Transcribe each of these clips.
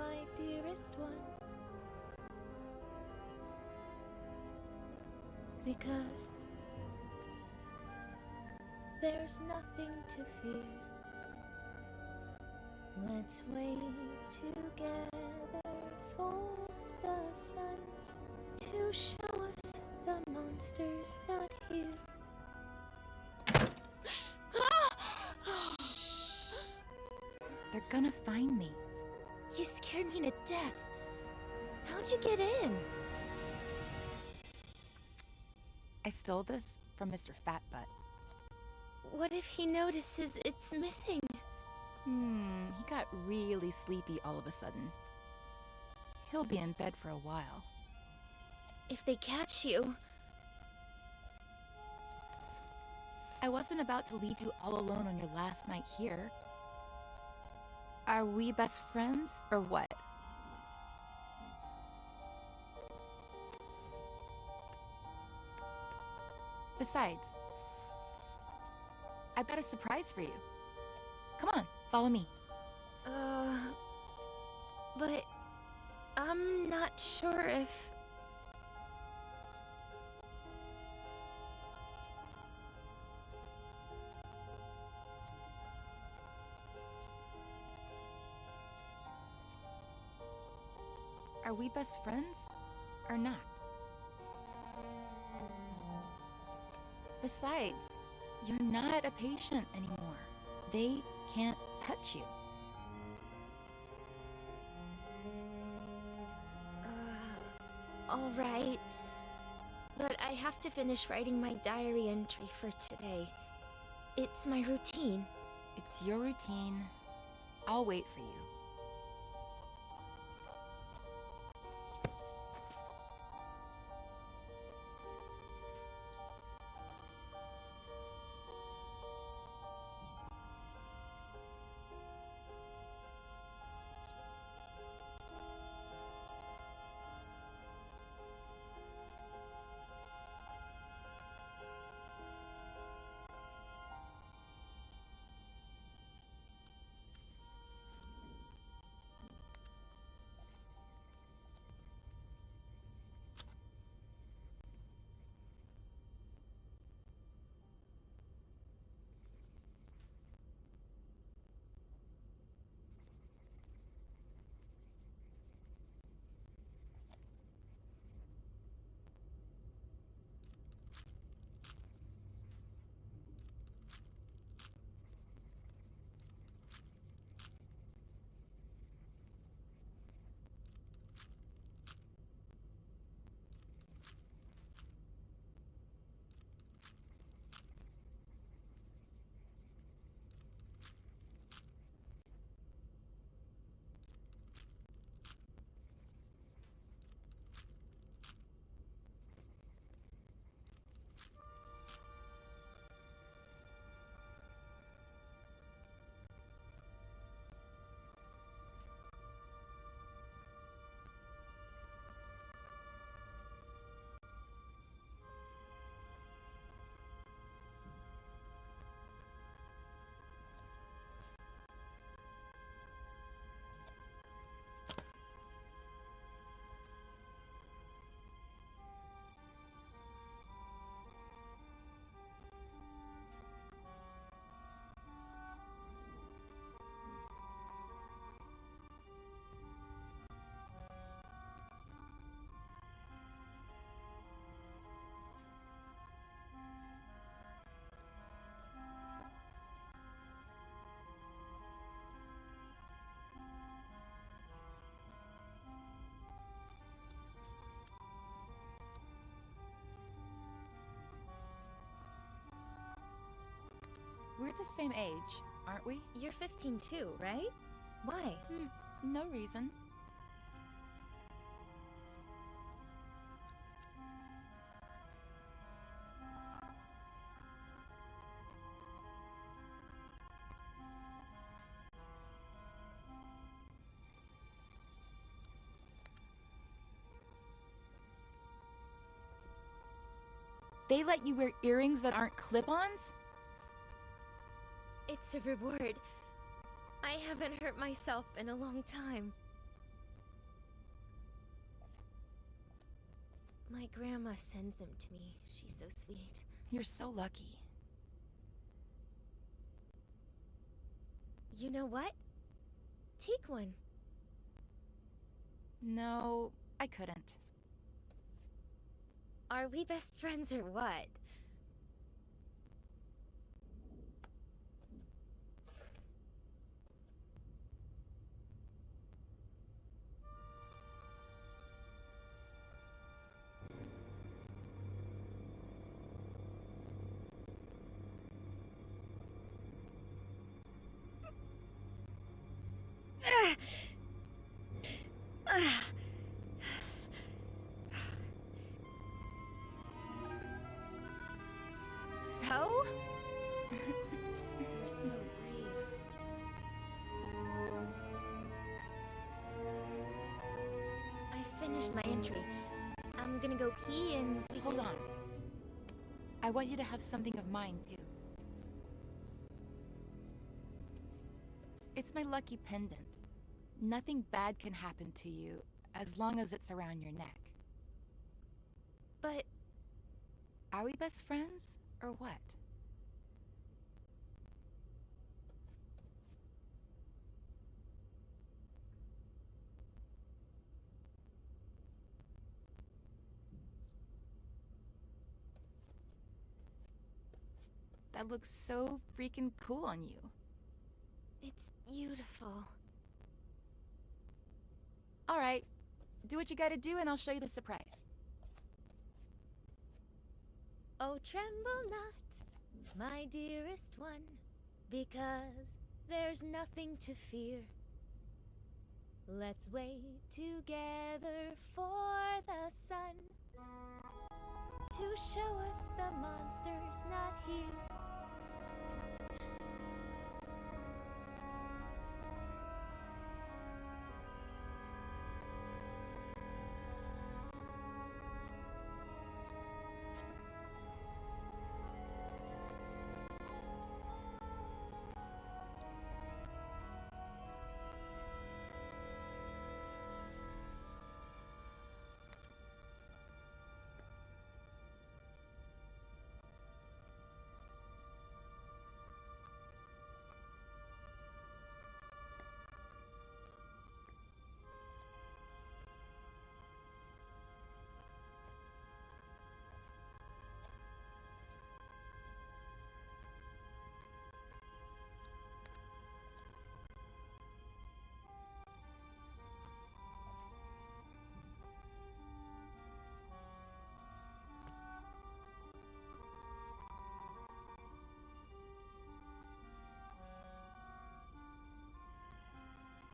my dearest one. Because there's nothing to fear. Let's wait together for the sun to show us the monsters not here. They're gonna find me. You scared me to death. How'd you get in? I stole this from Mr. Fatbutt. What if he notices it's missing? He got really sleepy all of a sudden. He'll be in bed for a while. If they catch you... I wasn't about to leave you all alone on your last night here. Are we best friends, or what? Besides, I've got a surprise for you. Come on, follow me. But I'm not sure if... Are we best friends, or not? Besides, you're not a patient anymore. They can't touch you. All right. But I have to finish writing my diary entry for today. It's my routine. It's your routine. I'll wait for you. We're the same age, aren't we? You're 15 too, right? Why? No reason. They let you wear earrings that aren't clip-ons? It's a reward. I haven't hurt myself in a long time. My grandma sends them to me. She's so sweet. You're so lucky. You know what? Take one. No, I couldn't. Are we best friends or what? So? You're so brave. I finished my entry. I'm gonna go pee and we Hold can... on. I want you to have something of mine, too. It's my lucky pendant. Nothing bad can happen to you as long as it's around your neck. But Are we best friends, or what? That looks so freaking cool on you. it's beautiful. Alright, do what you gotta do and I'll show you the surprise. Oh, tremble not, my dearest one, because there's nothing to fear. Let's wait together for the sun to show us the monster's not here.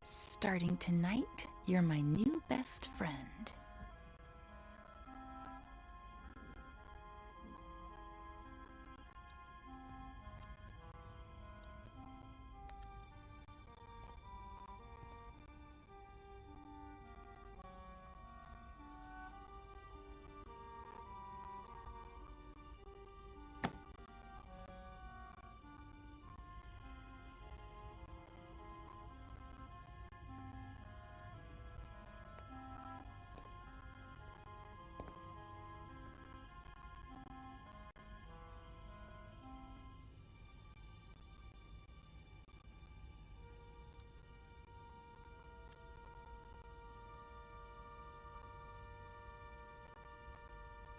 Starting tonight, you're my new best friend.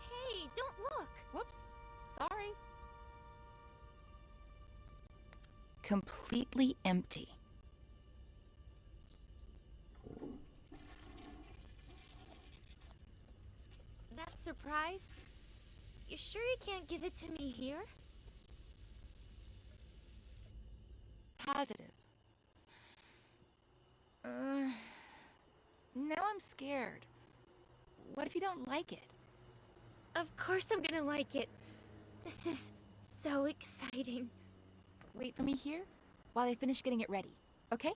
Hey, don't look! Whoops, sorry. Completely empty. That surprise? You sure you can't give it to me here? Positive. Now I'm scared. What if you don't like it? Of course I'm gonna like it. This is so exciting. Wait for me here while I finish getting it ready, okay?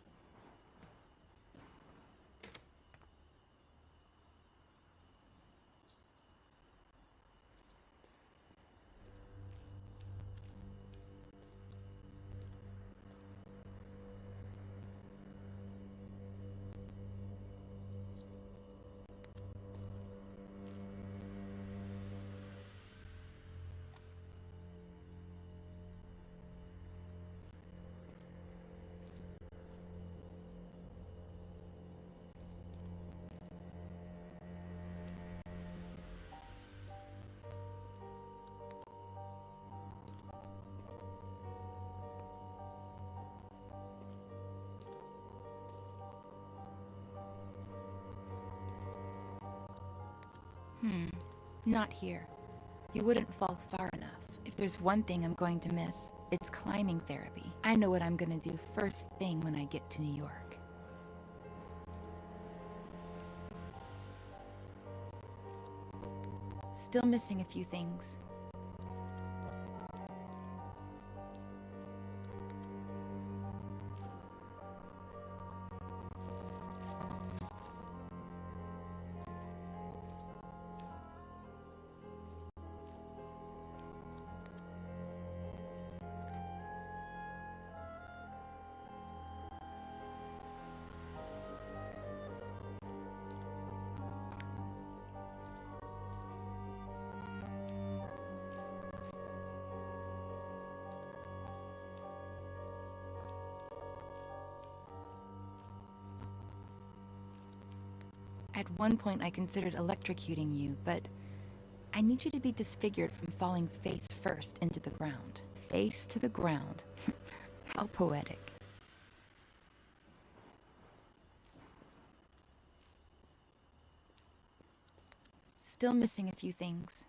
Not here. You wouldn't fall far enough. If there's one thing I'm going to miss, it's climbing therapy. I know what I'm gonna do first thing when I get to New York. Still missing a few things. At one point I considered electrocuting you, but I need you to be disfigured from falling face first into the ground. Face to the ground. How poetic. Still missing a few things.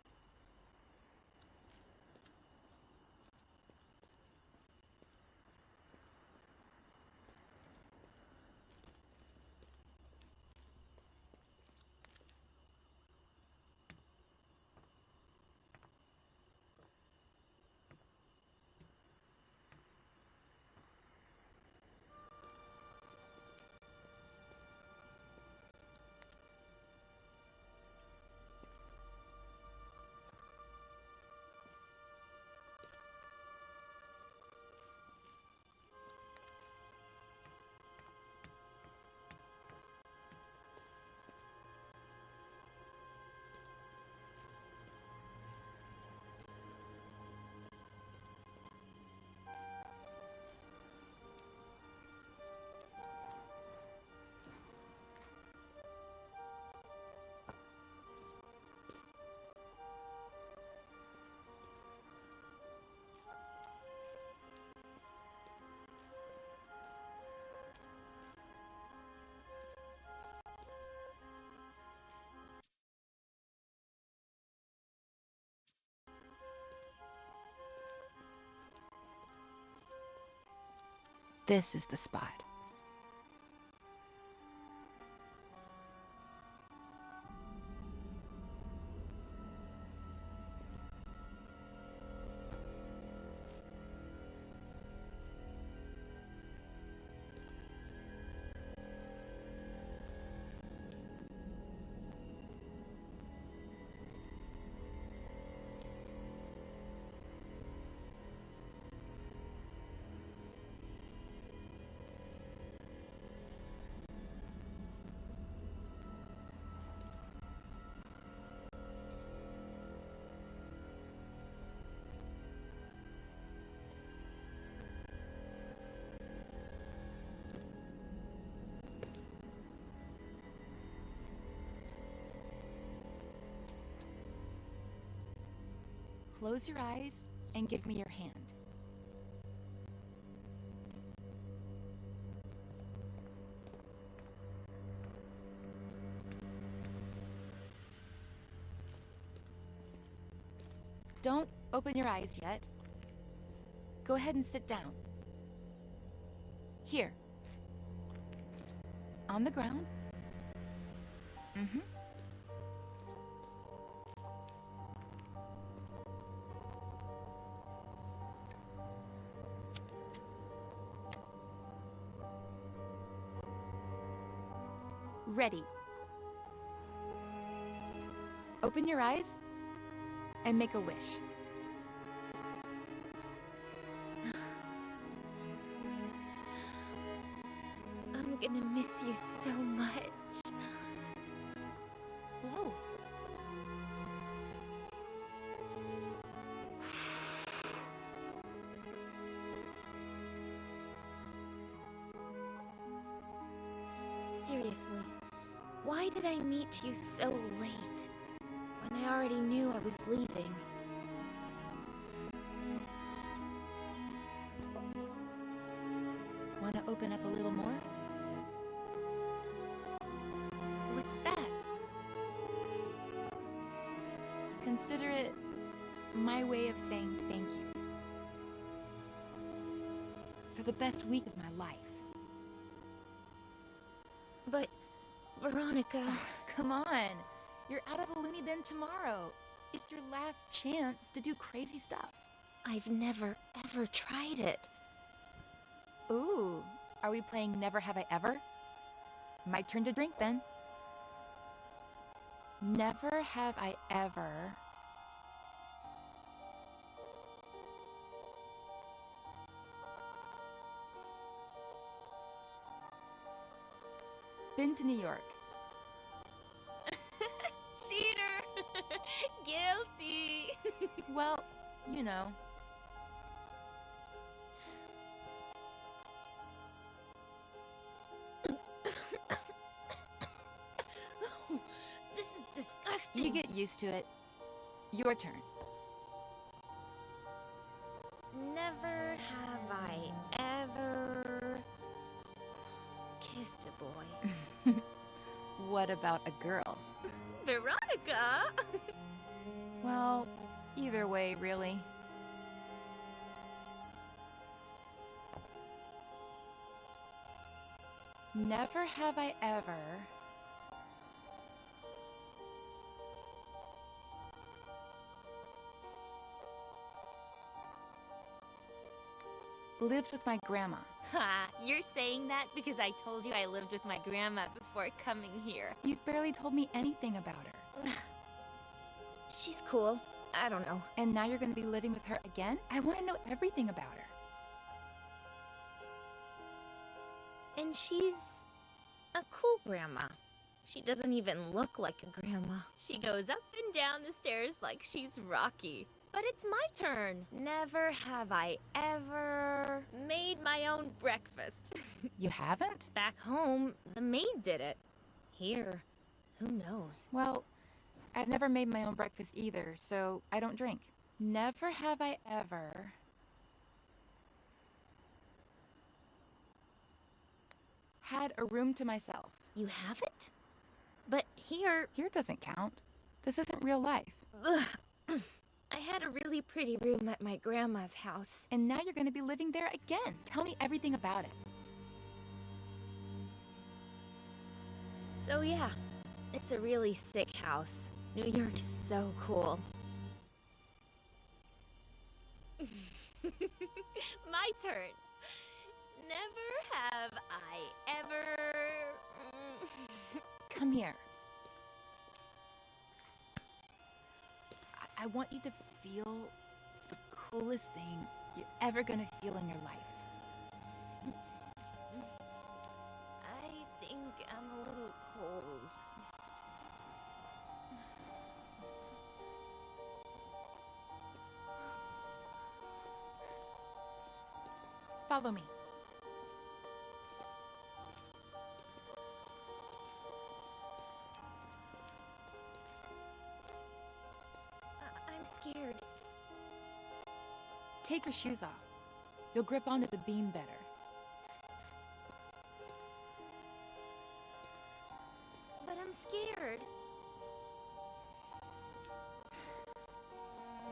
This is the spot. Close your eyes and give me your hand. Don't open your eyes yet. Go ahead and sit down. Here. On the ground. Mm-hmm. Ready. Open your eyes and make a wish. I'm gonna miss you so much. Blow. Seriously, why did I meet you so late? When I already knew I was leaving. Want to open up a little more? What's that? Consider it my way of saying thank you. For the best week of my life. But, Veronica... Come on. You're out of a loony bin tomorrow. It's your last chance to do crazy stuff. I've never, ever tried it. Ooh, are we playing Never Have I Ever? My turn to drink then. Never have I ever... been to New York. Cheater! Guilty! Well, you know. This is disgusting. You get used to it. Your turn. Never have I ever kissed a boy. What about a girl? Veronica! Well, either way, really. Never have I ever... lived with my grandma. Ha! You're saying that because I told you I lived with my grandma before coming here. You've barely told me anything about her. She's cool. I don't know. And now you're going to be living with her again? I want to know everything about her. And she's a cool grandma. She doesn't even look like a grandma. She goes up and down the stairs like she's Rocky. But it's my turn. Never have I ever made my own breakfast. You haven't? Back home, the maid did it. Here, who knows? Well, I've never made my own breakfast either, so I don't drink. Never have I ever... had a room to myself. You haven't? But here... Here doesn't count. This isn't real life. Ugh. I had a really pretty room at my grandma's house. And now you're going to be living there again. Tell me everything about it. So yeah, it's a really sick house. New York's so cool. My turn. Never have I ever... Come here. I want you to feel the coolest thing you're ever gonna feel in your life. I think I'm a little cold. Follow me. I'm scared. Take your shoes off. You'll grip onto the beam better. But I'm scared.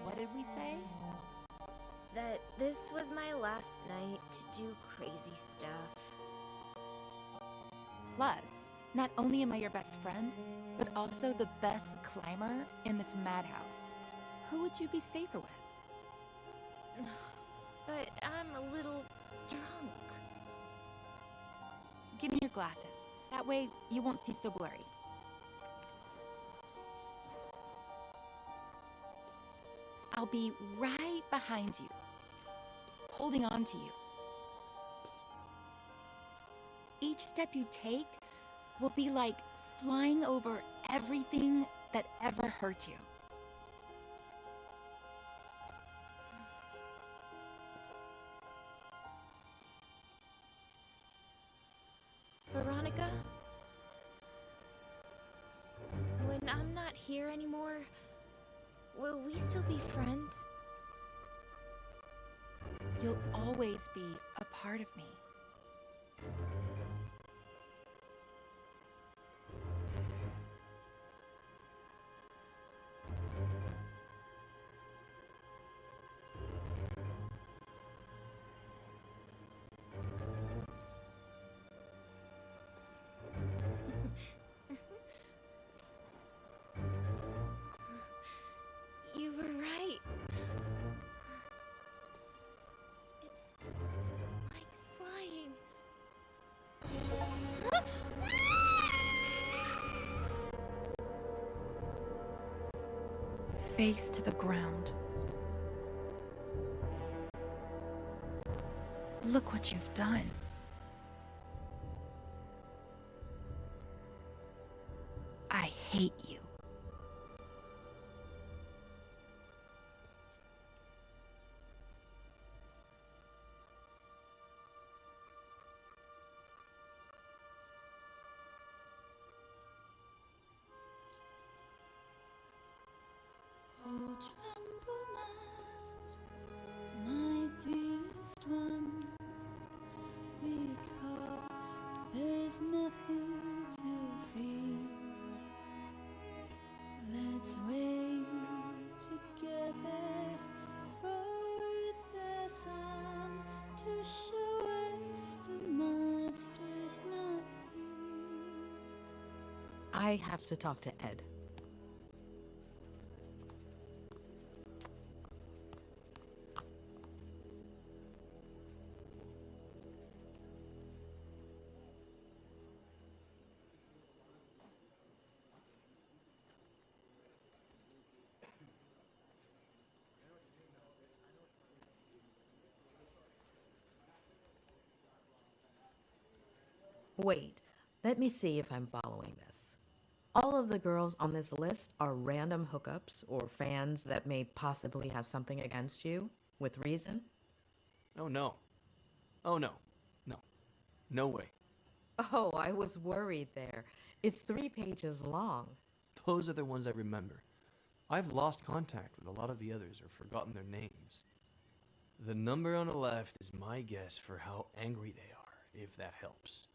What did we say? That this was my last night to do crazy stuff. Plus, not only am I your best friend, but also the best climber in this madhouse. Who would you be safer with? But I'm a little drunk. Give me your glasses. That way, you won't see so blurry. I'll be right behind you, holding on to you. Each step you take will be like flying over everything that ever hurt you. Veronica? When I'm not here anymore, will we still be friends? You'll always be a part of me. face to the ground. Look what you've done. I hate you. Oh, tremble not, my dearest one, because there is nothing to fear. Let's wait together for the sun to show us the monster's not here. I have to talk to Ed. Wait, let me see if I'm following this. All of the girls on this list are random hookups or fans that may possibly have something against you, with reason? Oh no. Oh no. No. No way. Oh, I was worried there. It's 3 pages long. Those are the ones I remember. I've lost contact with a lot of the others or forgotten their names. The number on the left is my guess for how angry they are, if that helps.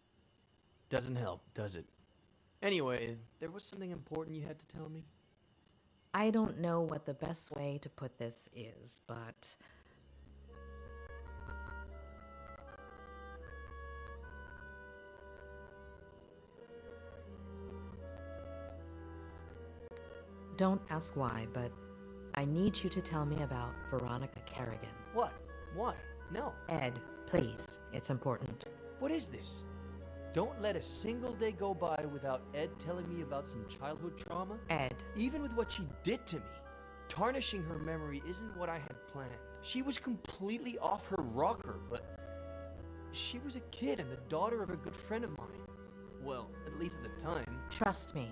Doesn't help, does it? Anyway, there was something important you had to tell me? I don't know what the best way to put this is, but... Don't ask why, but I need you to tell me about Veronica Kerrigan. What? Why? No. Ed, please. It's important. What is this? Don't let a single day go by without Ed telling me about some childhood trauma. Ed. Even with what she did to me, tarnishing her memory isn't what I had planned. She was completely off her rocker, but she was a kid and the daughter of a good friend of mine. Well, at least at the time. Trust me.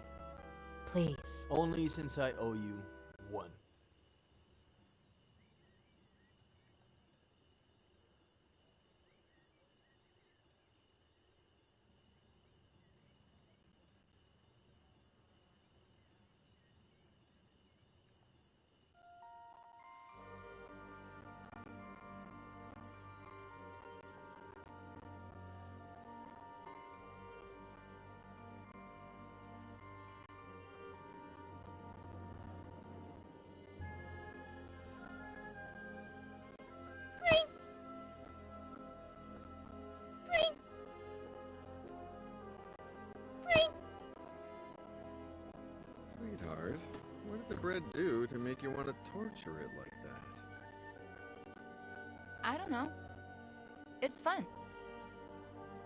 Please. Only since I owe you one. Sweetheart, what did the bread do to make you want to torture it like that? I don't know. It's fun.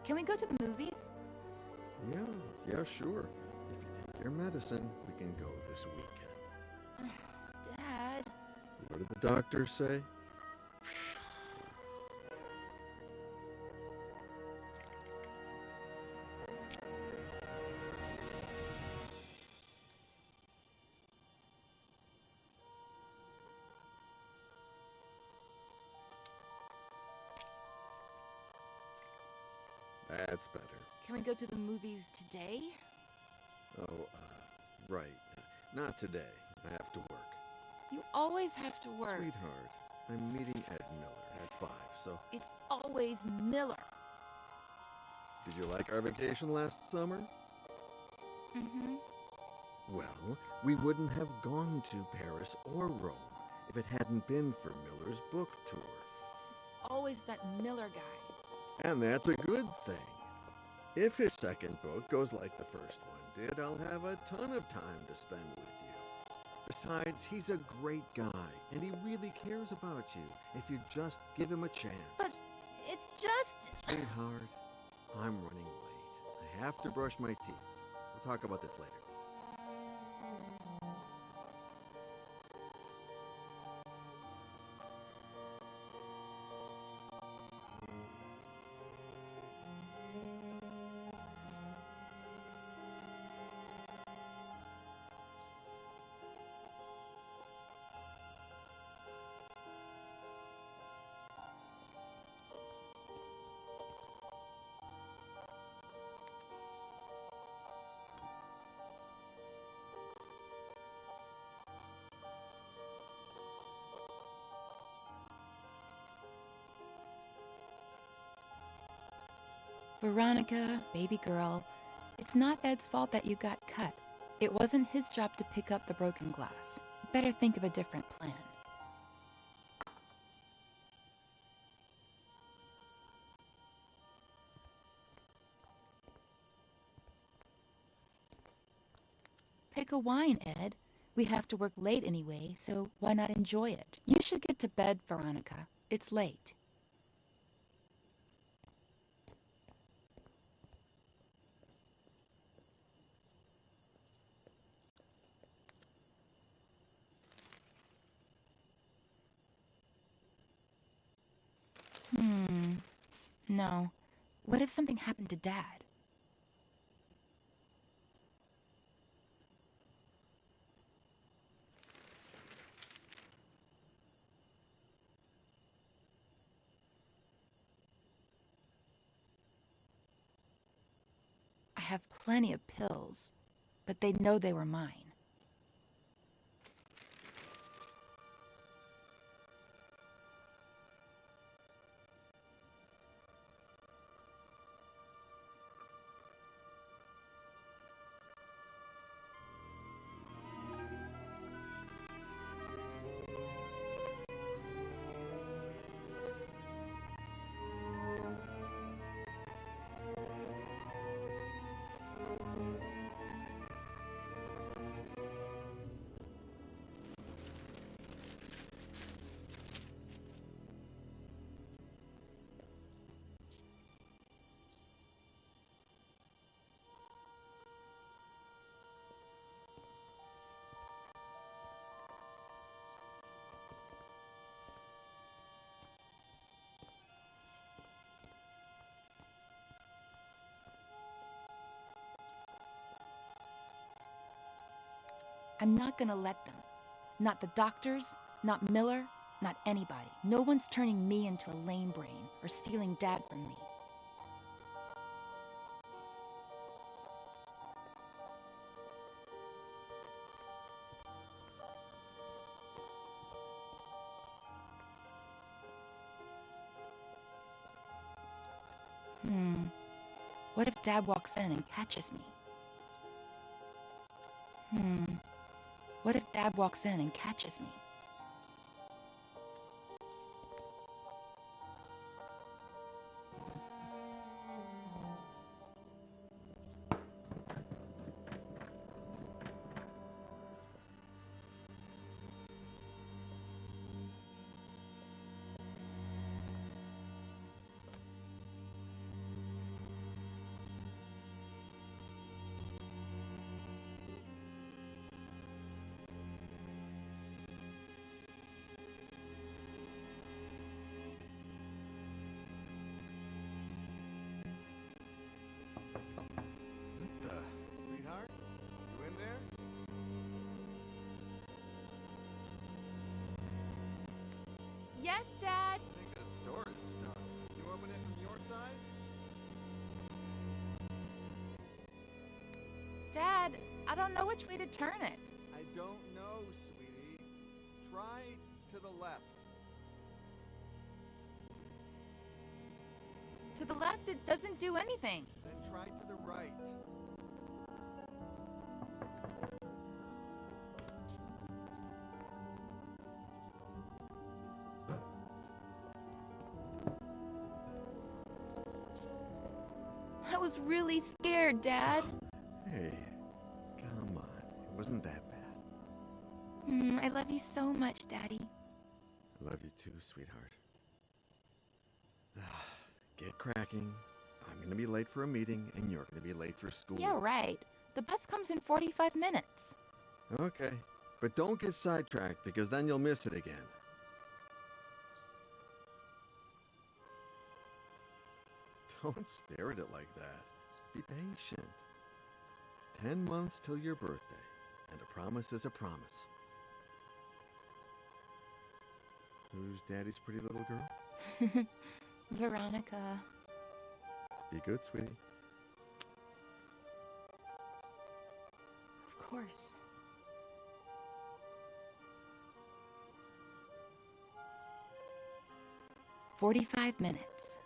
Can we go to the movies? Yeah, sure. If you take your medicine, we can go this weekend. Dad. What did the doctor say? That's better. Can we go to the movies today? Oh, right. Not today. I have to work. You always have to work. Sweetheart, I'm meeting Ed Miller at 5, so... It's always Miller. Did you like our vacation last summer? Mm-hmm. Well, we wouldn't have gone to Paris or Rome if it hadn't been for Miller's book tour. It's always that Miller guy. And that's a good thing. If his second book goes like the first one did, I'll have a ton of time to spend with you. Besides, he's a great guy, and he really cares about you if you just give him a chance. But it's just... Sweetheart, I'm running late. I have to brush my teeth. We'll talk about this later. Veronica, baby girl, it's not Ed's fault that you got cut. It wasn't his job to pick up the broken glass. Better think of a different plan. Pick a wine, Ed. We have to work late anyway, so why not enjoy it? You should get to bed, Veronica. It's late. No. What if something happened to Dad? I have plenty of pills, but they'd know they were mine. I'm not gonna let them. Not the doctors, not Miller, not anybody. No one's turning me into a lame brain or stealing Dad from me. What if Dad walks in and catches me? What if Dad walks in and catches me? Sweetheart? You in there? Yes, Dad? I think this door is stuck. You open it from your side? Dad, I don't know which way to turn it. I don't know, sweetie. Try to the left. To the left, it doesn't do anything. Then try to the right. I was really scared, Dad. Hey, come on. It wasn't that bad. I love you so much, Daddy. I love you too, sweetheart. Get cracking. I'm gonna be late for a meeting, and you're gonna be late for school. Yeah, right. The bus comes in 45 minutes. Okay, but don't get sidetracked, because then you'll miss it again. Don't stare at it like that. Be patient. 10 months till your birthday, and a promise is a promise. Who's Daddy's pretty little girl? Veronica. Be good, sweetie. Of course. "45 minutes.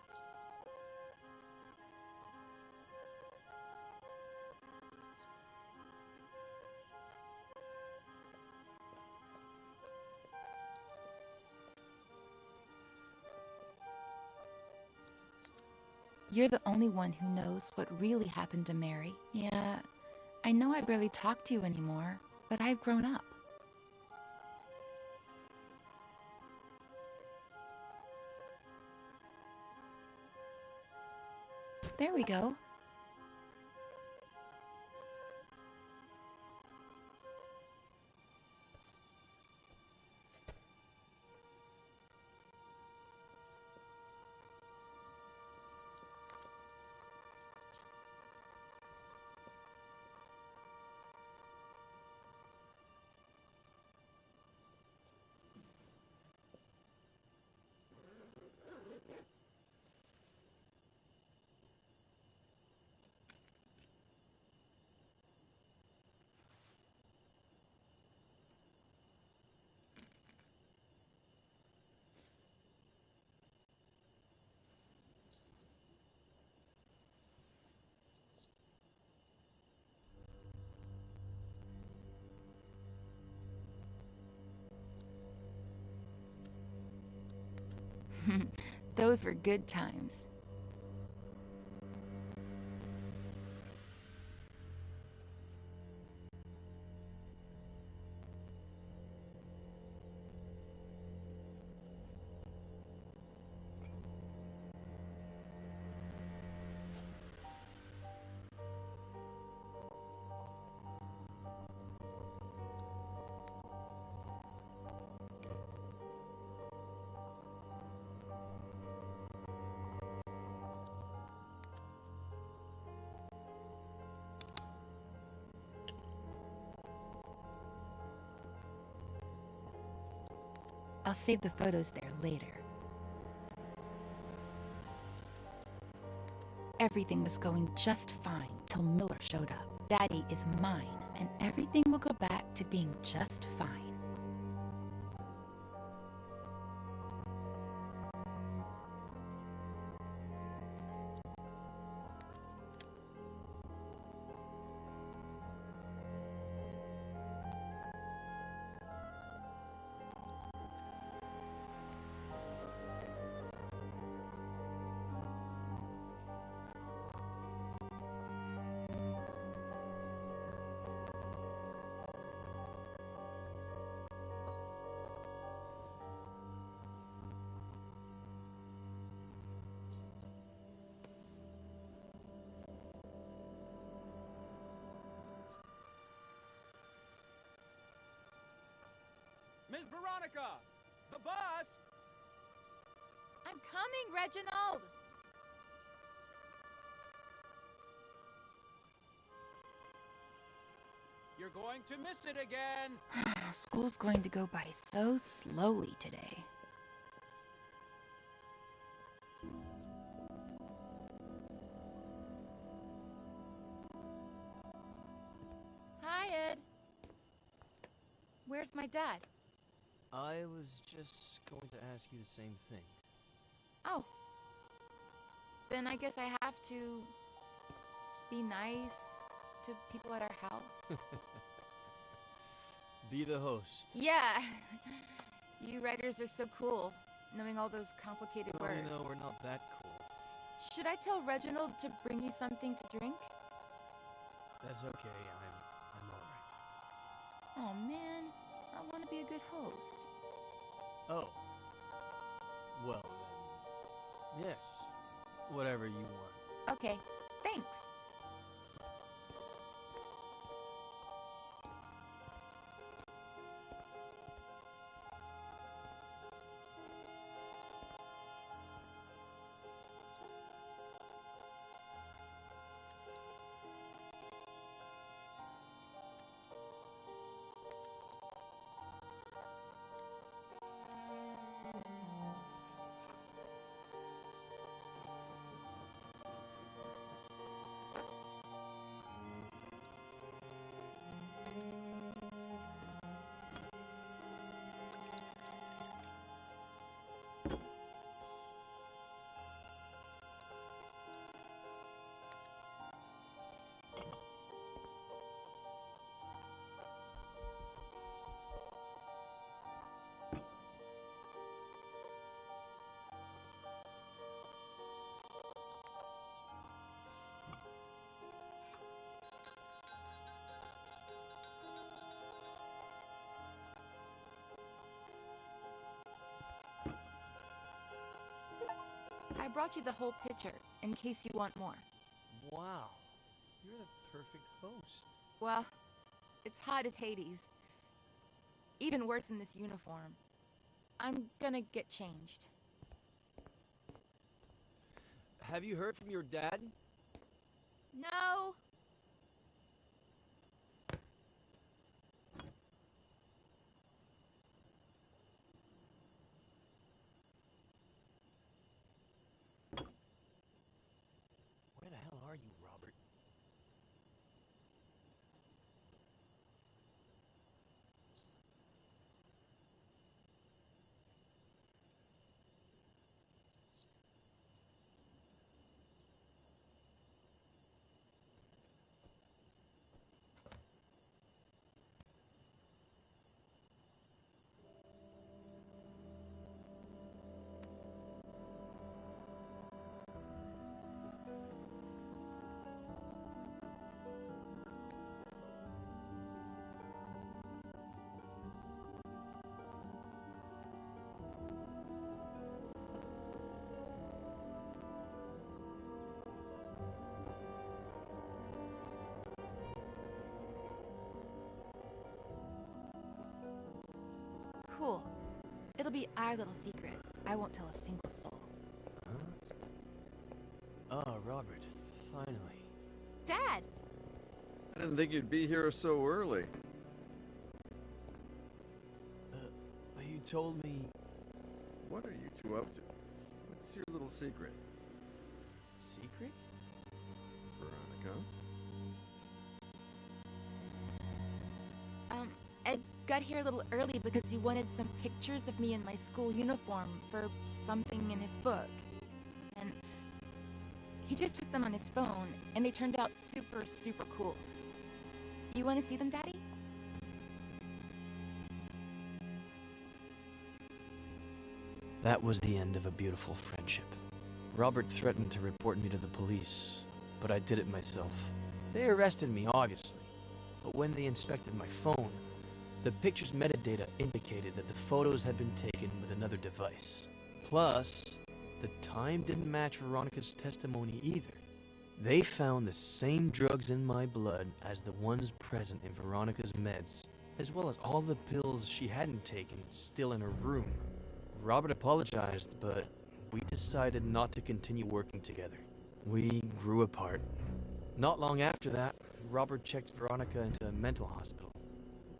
You're the only one who knows what really happened to Mary. Yeah, I know I barely talk to you anymore, but I've grown up. There we go. Those were good times. I'll save the photos there later. Everything was going just fine till Miller showed up. Daddy is mine, and everything will go back to being just fine. Miss Veronica! The bus! I'm coming, Reginald! You're going to miss it again! School's going to go by so slowly today. Hi, Ed. Where's my dad? I was just going to ask you the same thing. Oh. Then I guess I have to be nice to people at our house. Be the host. Yeah. You writers are so cool, knowing all those complicated Well, words. you know, we're not that cool. Should I tell Reginald to bring you something to drink? That's okay, I'm alright. Oh man, I want to be a good host. Oh. Well, then. Yes. Whatever you want. Okay, thanks. I brought you the whole picture, in case you want more. Wow. You're the perfect host. Well, it's hot as Hades. Even worse in this uniform. I'm gonna get changed. Have you heard from your dad? No! Where the hell are you, Robert? Cool. It'll be our little secret. I won't tell a single soul. Huh? Oh, Robert. Finally. Dad! I didn't think you'd be here so early. But you told me... What are you two up to? What's your little secret, Secret? Veronica? Ed got here a little early because he wanted some pictures of me in my school uniform for something in his book. And he just took them on his phone, and they turned out super, super cool. You want to see them, Daddy? That was the end of a beautiful friendship. Robert threatened to report me to the police, but I did it myself. They arrested me, obviously, but when they inspected my phone, the picture's metadata indicated that the photos had been taken with another device. Plus, the time didn't match Veronica's testimony either. They found the same drugs in my blood as the ones present in Veronica's meds, as well as all the pills she hadn't taken still in her room. Robert apologized, but we decided not to continue working together. We grew apart. Not long after that, Robert checked Veronica into a mental hospital.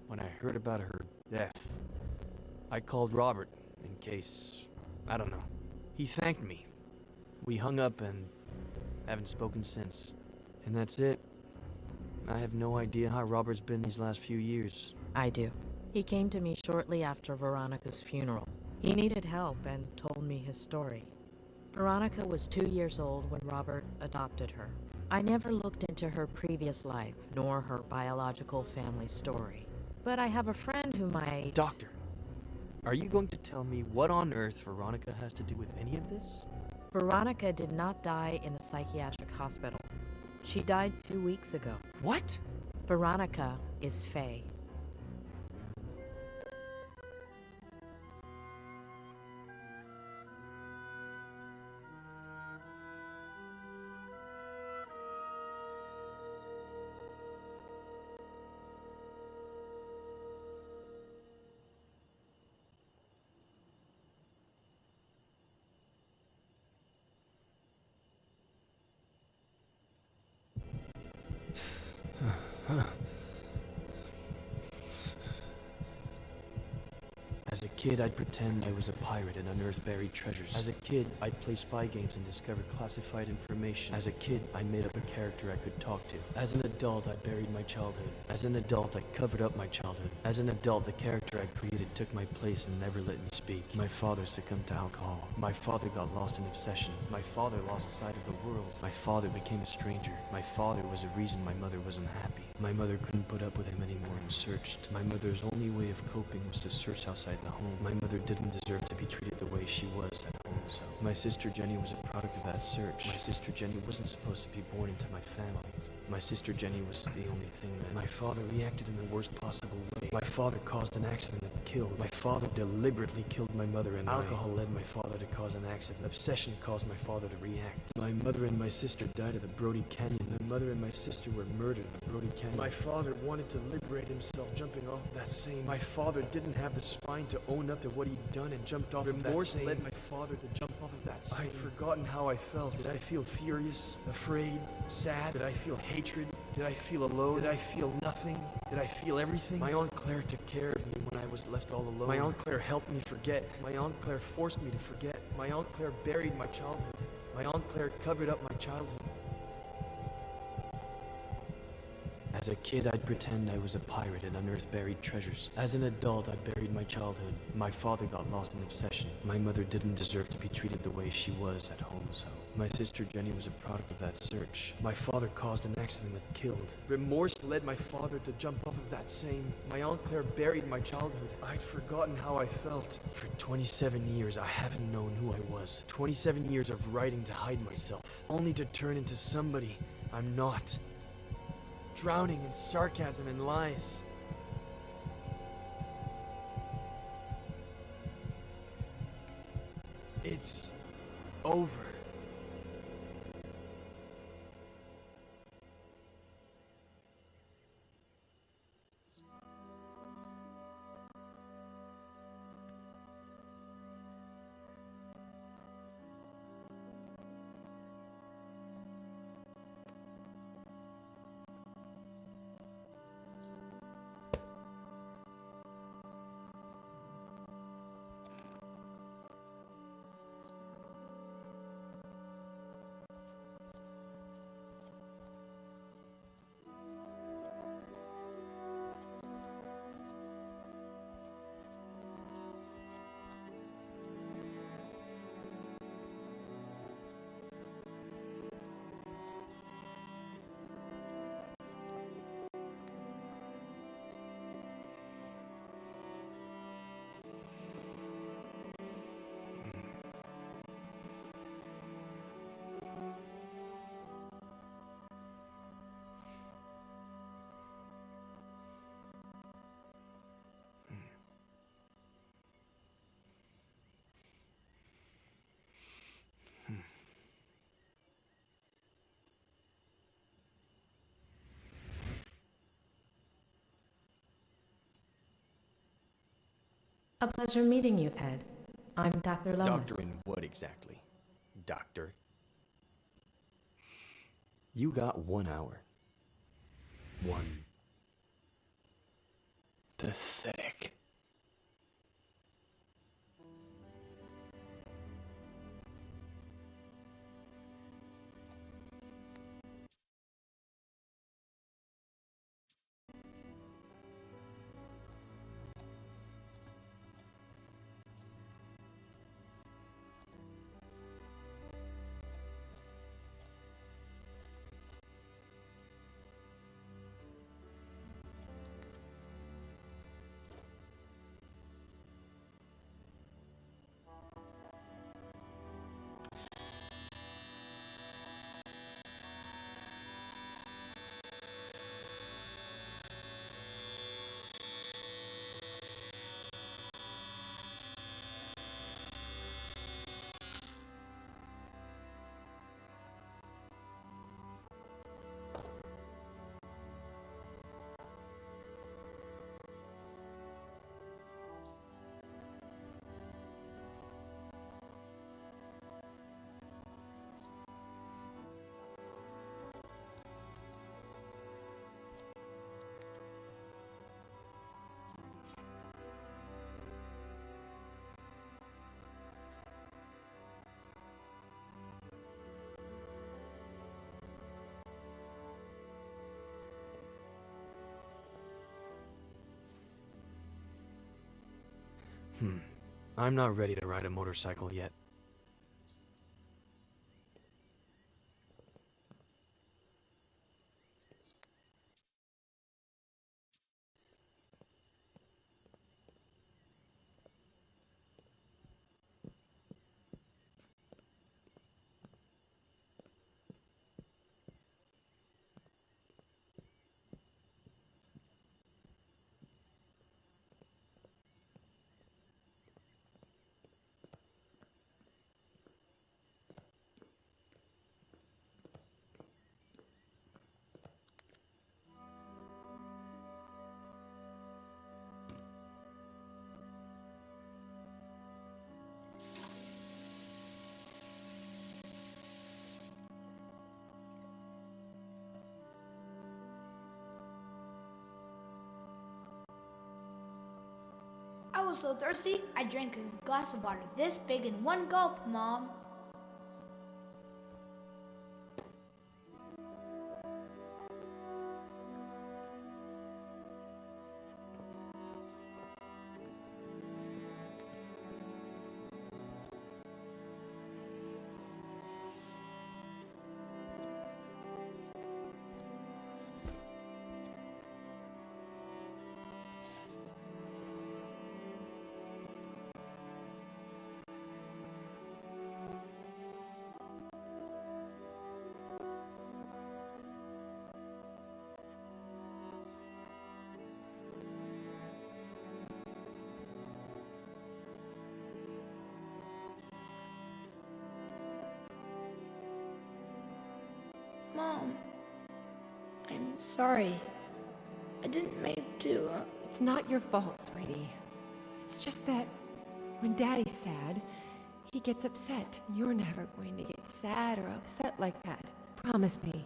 When I heard about her death, I called Robert in case, I don't know. He thanked me. We hung up and haven't spoken since. And that's it. I have no idea how Robert's been these last few years. I do. He came to me shortly after Veronica's funeral. He needed help and told me his story. Veronica was 2 years old when Robert adopted her. I never looked into her previous life, nor her biological family story. But I have a friend who might... Doctor, are you going to tell me what on earth Veronica has to do with any of this? Veronica did not die in the psychiatric hospital. She died 2 weeks ago. What? Veronica is Faye. As a kid, I'd pretend I was a pirate and unearth buried treasures. As a kid, I'd play spy games and discover classified information. As a kid, I made up a character I could talk to. As an adult, I buried my childhood. As an adult, I covered up my childhood. As an adult, the character I created took my place and never let me speak. My father succumbed to alcohol. My father got lost in obsession. My father lost sight of the world. My father became a stranger. My father was a reason my mother wasn't happy. My mother couldn't put up with him anymore and searched. My mother's only way of coping was to search outside the home. My mother didn't deserve to be treated the way she was at home, so my sister Jenny was a product of that search. My sister Jenny wasn't supposed to be born into my family. My sister Jenny was the only thing that my father reacted in the worst possible way. My father caused an accident that killed. My father deliberately killed my mother, and alcohol led my father to cause an accident. Obsession caused my father to react. My mother and my sister died at the Brody Canyon. My mother and my sister were murdered at the Brody Canyon. My father wanted to liberate himself jumping off that same. My father didn't have the spine to own up to what he'd done and jumped off of that same. Remorse led my father to jump off of that same. I'd forgotten how I felt. Did I feel furious, afraid, sad? Did I feel hatred? Did I feel alone? Did I feel nothing? Did I feel everything? My Aunt Claire took care of me when I was left all alone. My Aunt Claire helped me forget. My Aunt Claire forced me to forget. My Aunt Claire buried my childhood. My Aunt Claire covered up my childhood. As a kid, I'd pretend I was a pirate and unearthed buried treasures. As an adult, I buried my childhood. My father got lost in obsession. My mother didn't deserve to be treated the way she was at home, so my sister Jenny was a product of that search. My father caused an accident that killed. Remorse led my father to jump off of that same. My Aunt Claire buried my childhood. I'd forgotten how I felt. For 27 years, I haven't known who I was. 27 years of writing to hide myself, only to turn into somebody I'm not. Drowning in sarcasm and lies. It's over. A pleasure meeting you, Ed. I'm Dr. Lomas. Doctor in what exactly? Doctor? You got 1 hour. One. Pathetic. I'm not ready to ride a motorcycle yet. was so thirsty, I drank a glass of water this big in one gulp, Mom. Mom, I'm sorry. I didn't mean to. It's not your fault, sweetie. It's just that when Daddy's sad, he gets upset. You're never going to get sad or upset like that. Promise me.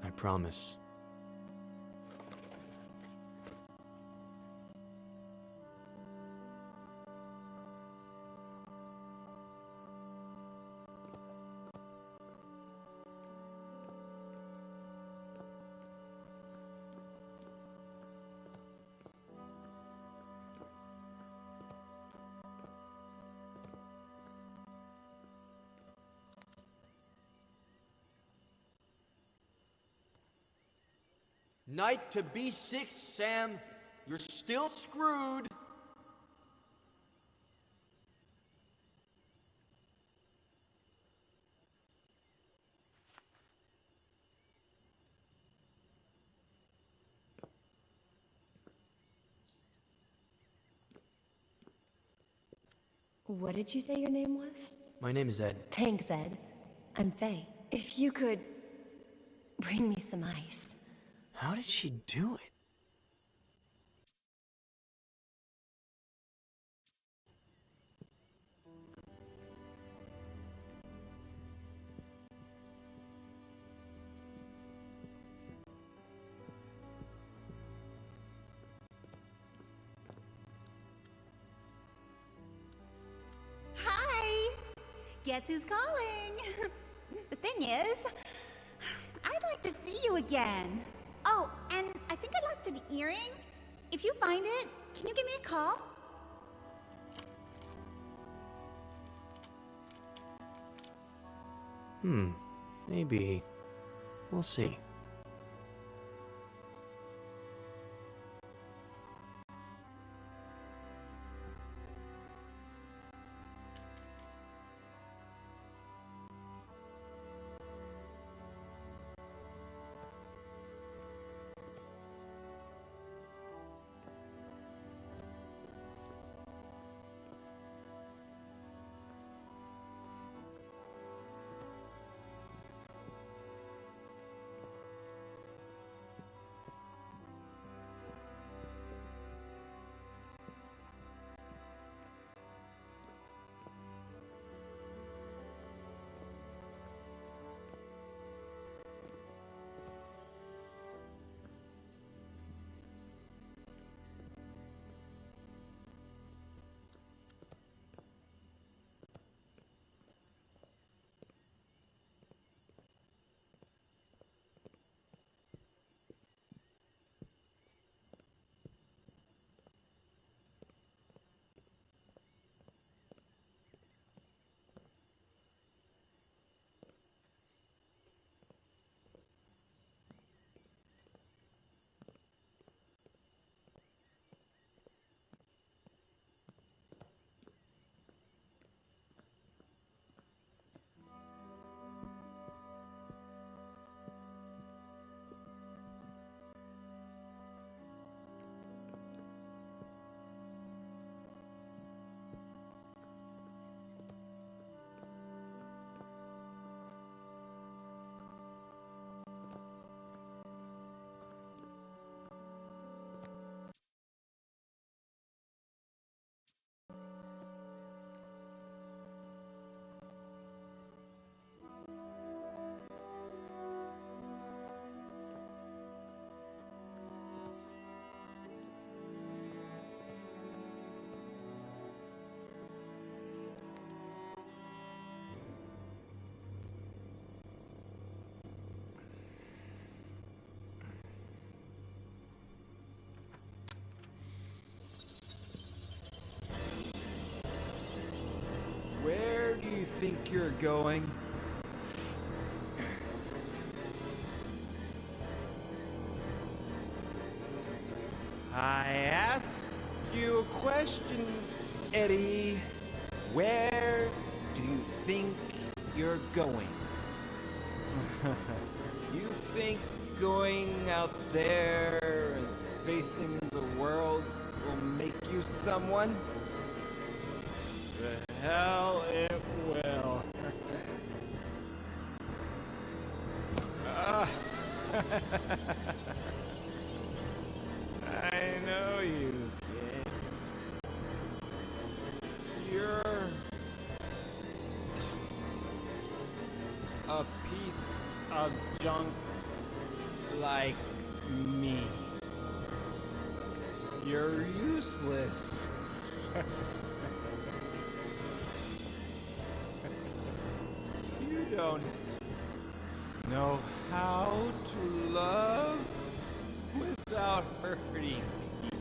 I promise. Knight to B6, Sam. You're still screwed. What did you say your name was? My name is Ed. Thanks, Ed. I'm Faye. If you could bring me some ice. How did she do it? Hi! Guess who's calling? The thing is, I'd like to see you again. Oh, and I think I lost an earring. If you find it, can you give me a call? Maybe. We'll see. think you're going? I asked you a question, Eddie. Where do you think you're going? You think going out there and facing the world will make you someone? The hell it will. I know you, kid. You're a piece of junk like me. You're useless. You don't know how to love without hurting people.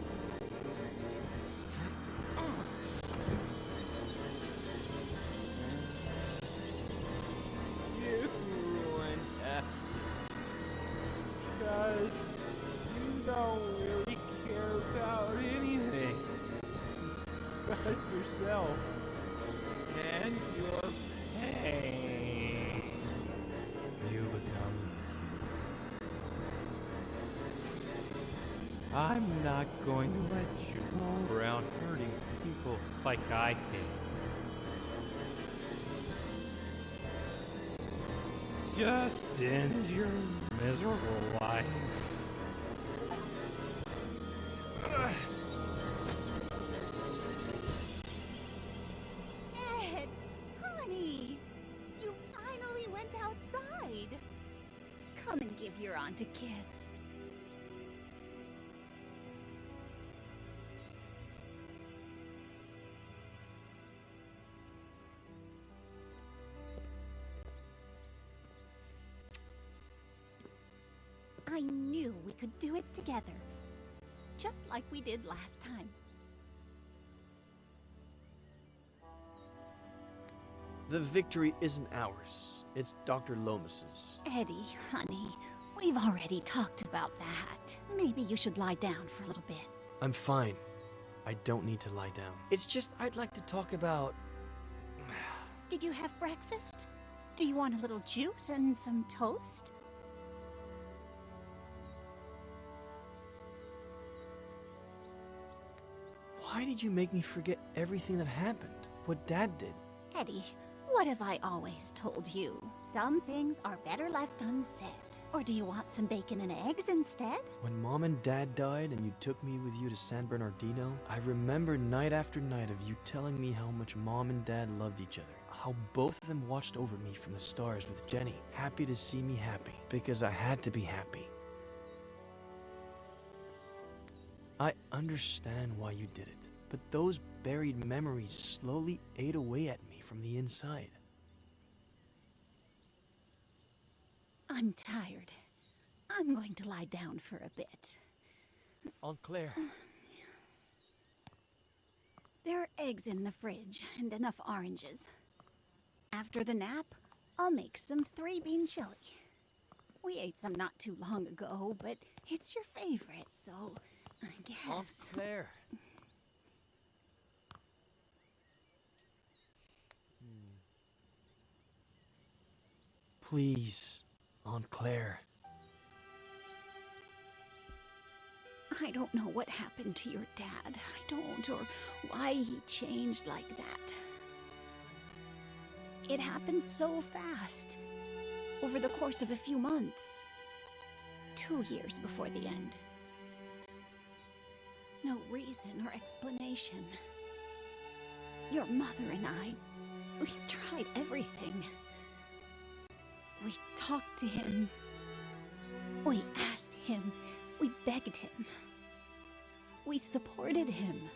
You ruined that because you don't really care about anything but yourself and your pain. You become I'm not going to let you go around hurting people like I can. Just end your miserable life. Ed, honey, you finally went outside. Come and give your aunt a kiss. I knew we could do it together, just like we did last time. The victory isn't ours. It's Dr. Lomas's. Eddie, honey, we've already talked about that. Maybe you should lie down for a little bit. I'm fine. I don't need to lie down. It's just I'd like to talk about... Did you have breakfast? Do you want a little juice and some toast? Why did you make me forget everything that happened? What Dad did? Eddie, what have I always told you? Some things are better left unsaid. Or do you want some bacon and eggs instead? When Mom and Dad died and you took me with you to San Bernardino, I remember night after night of you telling me how much Mom and Dad loved each other. How both of them watched over me from the stars with Jenny, happy to see me happy, because I had to be happy. I understand why you did it, but those buried memories slowly ate away at me from the inside. I'm tired. I'm going to lie down for a bit. Aunt Claire. There are eggs in the fridge and enough oranges. After the nap, I'll make some 3-bean chili. We ate some not too long ago, but it's your favorite, so I guess... Aunt Claire. Please, Aunt Claire. I don't know what happened to your dad. I don't, or why he changed like that. It happened so fast. Over the course of a few months. 2 years before the end. No reason or explanation. Your mother and I, we tried everything. We talked to him. We asked him. We begged him. We supported him.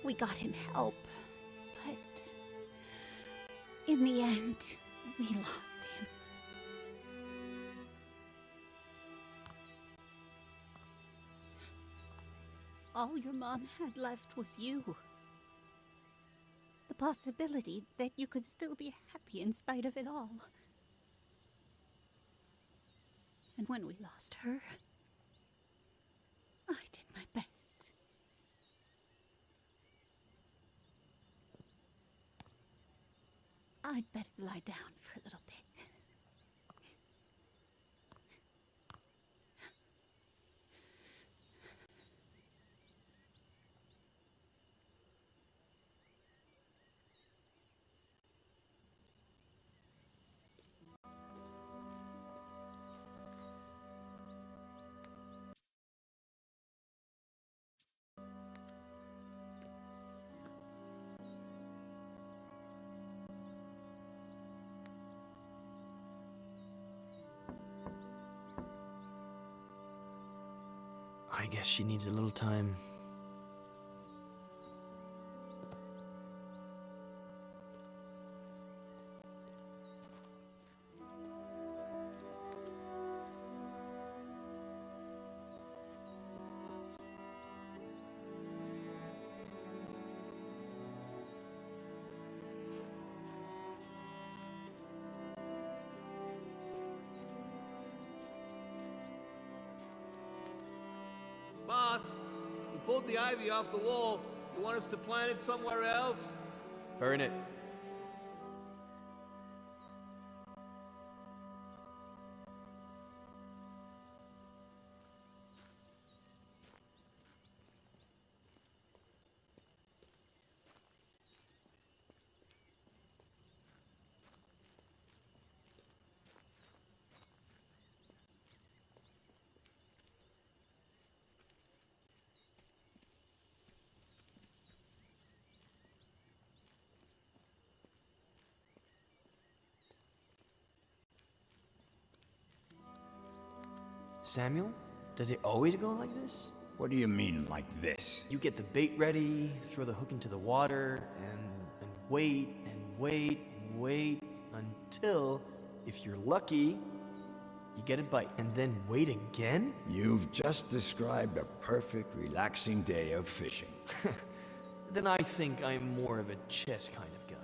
We got him help. But in the end, we lost him. All your mom had left was you. The possibility that you could still be happy in spite of it all. And when we lost her, I did my best. I'd better lie down for a little bit. I guess she needs a little time. Boss, we pulled the ivy off the wall. You want us to plant it somewhere else? Burn it. Samuel? Does it always go like this? What do you mean, like this? You get the bait ready, throw the hook into the water, and wait, and wait, and wait, until, if you're lucky, you get a bite. And then wait again? You've just described a perfect, relaxing day of fishing. Then I think I'm more of a chess kind of guy.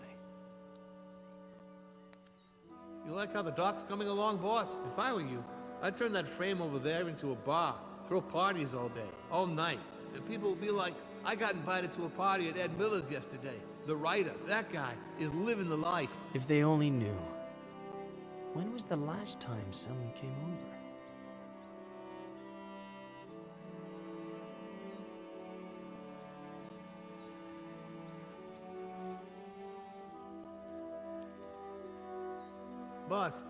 You like how the dock's coming along, boss? If I were you, I'd turn that frame over there into a bar. Throw parties all day, all night. And people would be like, I got invited to a party at Ed Miller's yesterday. The writer, that guy, is living the life. If they only knew. When was the last time someone came over? Boss,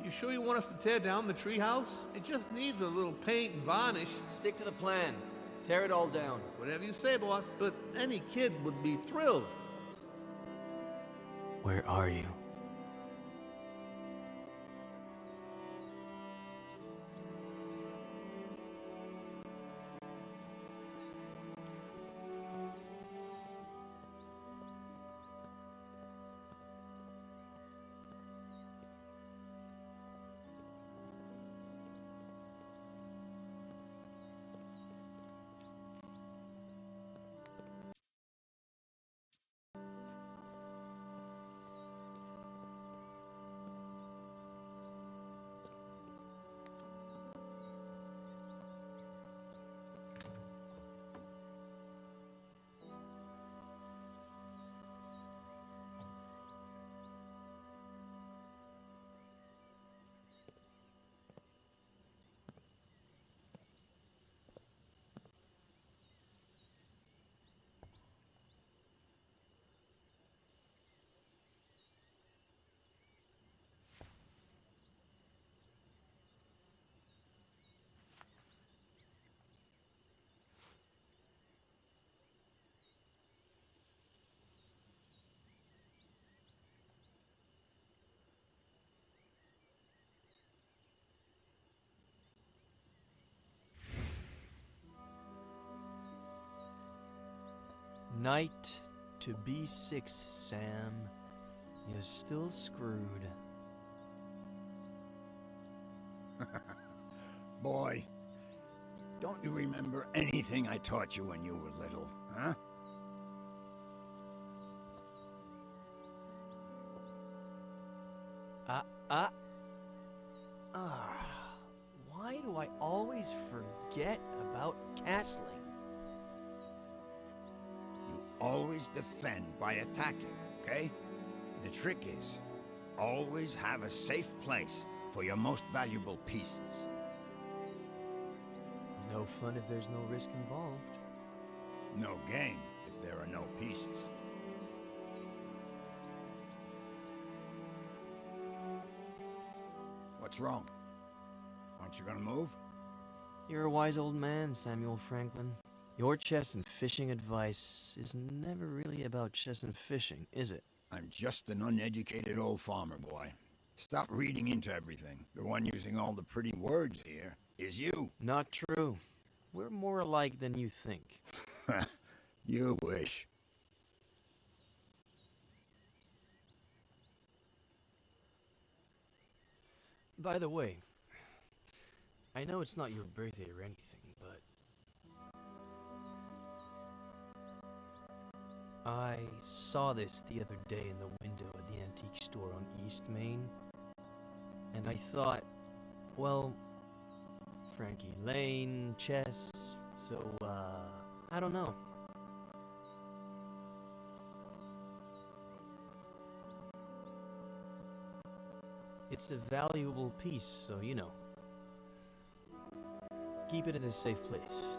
you sure you want us to tear down the treehouse? It just needs a little paint and varnish. Stick to the plan. Tear it all down. Whatever you say, boss. But any kid would be thrilled. Where are you? Night to B6, Sam. You're still screwed. Boy, don't you remember anything I taught you when you were little, huh? Ah. Why do I always forget about castling? You always defend by attacking, okay? The trick is, always have a safe place for your most valuable pieces. No fun if there's no risk involved. No gain if there are no pieces. What's wrong? Aren't you gonna move? You're a wise old man, Samuel Franklin. Your chess and fishing advice is never really about chess and fishing, is it? I'm just an uneducated old farmer boy. Stop reading into everything. The one using all the pretty words here is you. Not true. We're more alike than you think. You wish. By the way, I know it's not your birthday or anything, but I saw this the other day in the window at the antique store on East Main, and I thought, well, Frankie Lane, chess, so, I don't know. It's a valuable piece, so, you know, keep it in a safe place.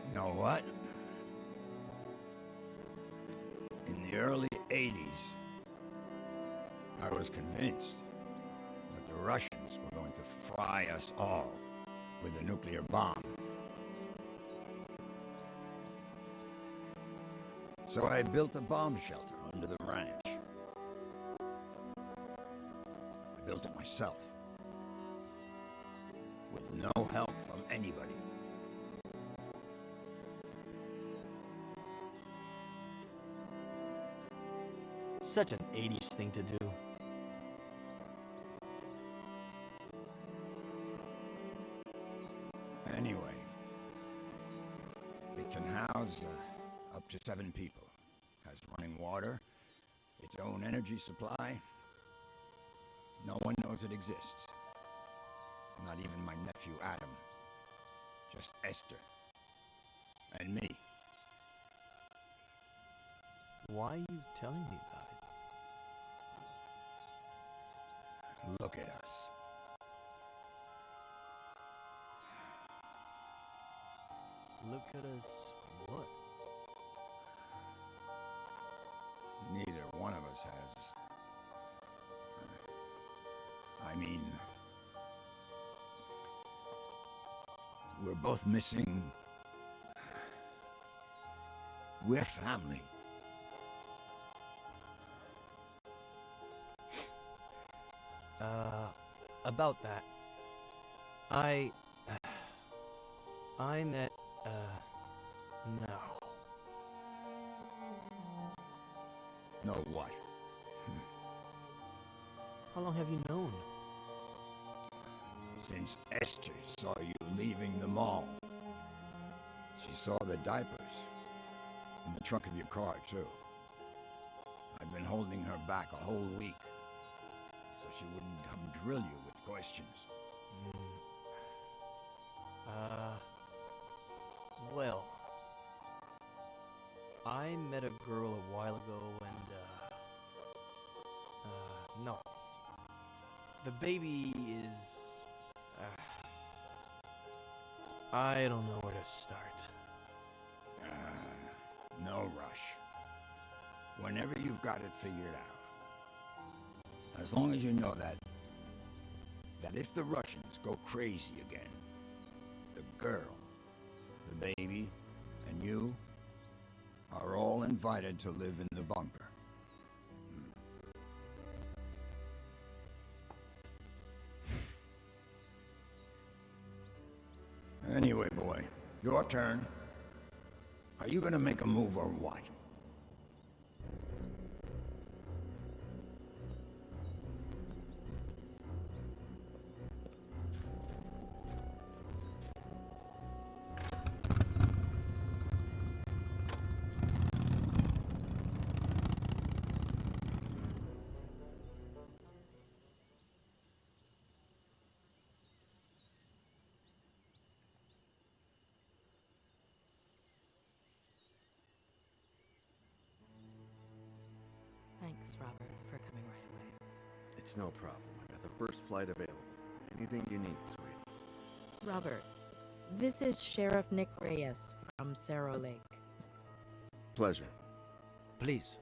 You know what? In the early 80s, I was convinced that the Russians were going to fry us all with a nuclear bomb. So I built a bomb shelter under the ranch. I built it myself, with no help from anybody. Such an 80s thing to do. Anyway, it can house up to 7 people. Has running water, its own energy supply. No one knows it exists. Not even my nephew Adam. Just Esther. And me. Why are you telling me about it? Look at us. Look at us, what? Neither one of us has. I mean, we're both missing. We're family. About that, I met, no. No what? How long have you known? Since Esther saw you leaving the mall. She saw the diapers in the trunk of your car, too. I've been holding her back a whole week, so she wouldn't come drill you with questions. Well, I met a girl a while ago and, no. The baby is, I don't know where to start. No rush. Whenever you've got it figured out. As long as you know that if the Russians go crazy again, the girl, the baby, and you are all invited to live in the bunker. Anyway, boy, your turn. Are you gonna make a move or what? Thanks, Robert, for coming right away. It's no problem. I got the first flight available. Anything you need, sweetie. Robert, this is Sheriff Nick Reyes from Cerro Lake. Pleasure. Please,